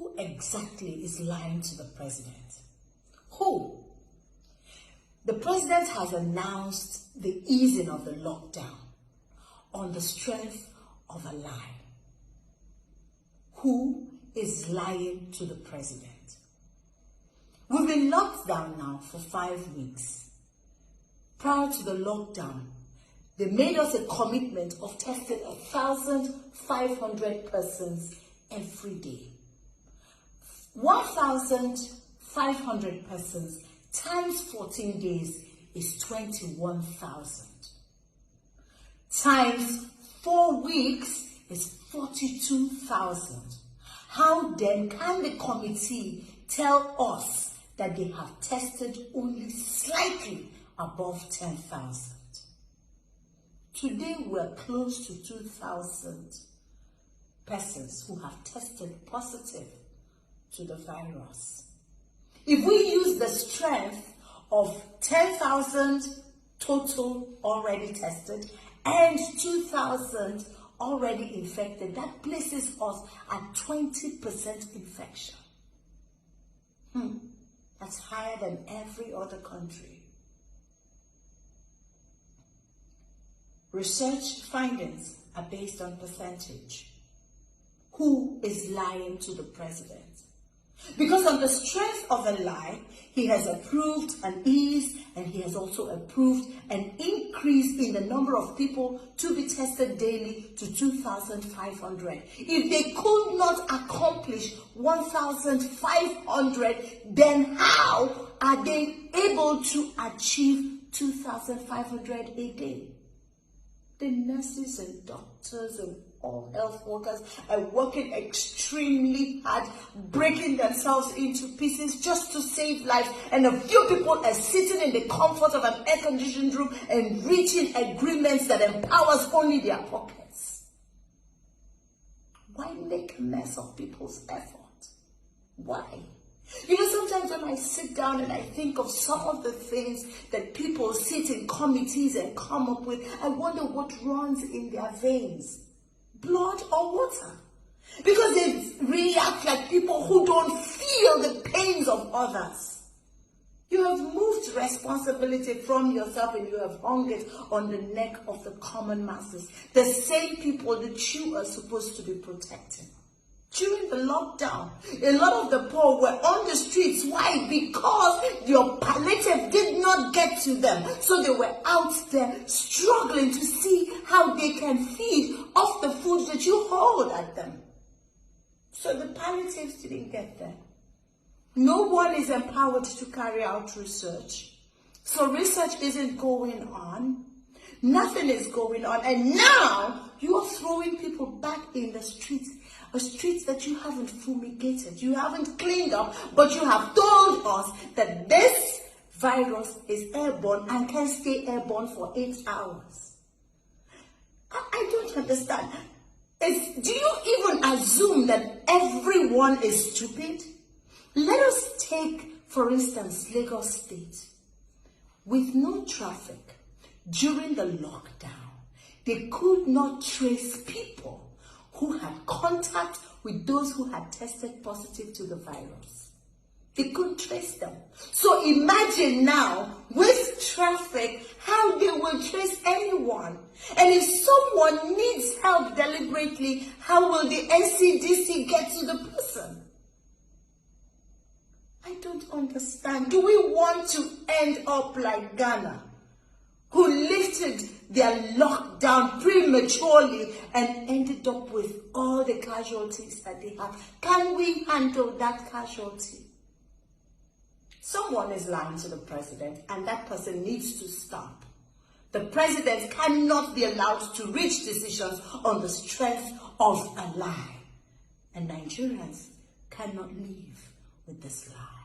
Who exactly is lying to the president? Who? The president has announced the easing of the lockdown on the strength of a lie. Who is lying to the president? We've been locked down now for 5 weeks. Prior to the lockdown, they made us a commitment of testing 1,500 persons every day. 1,500 persons times 14 days is 21,000. Times 4 weeks is 42,000. How then can the committee tell us that they have tested only slightly above 10,000? Today we're close to 2,000 persons who have tested positive to the virus. If we use the strength of 10,000 total already tested and 2,000 already infected, that places us at 20% infection. That's higher than every other country. Research findings are based on percentage. Who is lying to the president? Because on the strength of a lie, he has approved an ease and he has also approved an increase in the number of people to be tested daily to 2,500. If they could not accomplish 1,500, then how are they able to achieve 2,500 a day? The nurses and doctors and all health workers are working extremely hard, breaking themselves into pieces just to save lives. And a few people are sitting in the comfort of an air-conditioned room and reaching agreements that empowers only their pockets. Why make a mess of people's effort? Why? You know, sometimes when I sit down and I think of some of the things that people sit in committees and come up with, I wonder what runs in their veins. Blood or water? Because they react like people who don't feel the pains of others. You have moved responsibility from yourself and you have hung it on the neck of the common masses. The same people that you are supposed to be protecting. During the lockdown, a lot of the poor were on the streets. Why? Because your palliative did not get to them. So they were out there struggling to see how they can feed off the food that you hold at them. So the palliatives didn't get there. No one is empowered to carry out research. So research isn't going on. Nothing is going on. And now you are throwing people back in the streets. A street that you haven't fumigated, you haven't cleaned up, but you have told us that this virus is airborne and can stay airborne for 8 hours. I don't understand. Do you even assume that everyone is stupid? Let us take, for instance, Lagos State. With no traffic during the lockdown, they could not trace people who had contact with those who had tested positive to the virus. They couldn't trace them. So imagine now, with traffic, how they will trace anyone. And if someone needs help deliberately, how will the NCDC get to the person? I don't understand. Do we want to end up like Ghana, who lifted their lockdown prematurely and ended up with all the casualties that they have? Can we handle that casualty? Someone is lying to the president, and that person needs to stop. The president cannot be allowed to reach decisions on the strength of a lie. And Nigerians cannot live with this lie.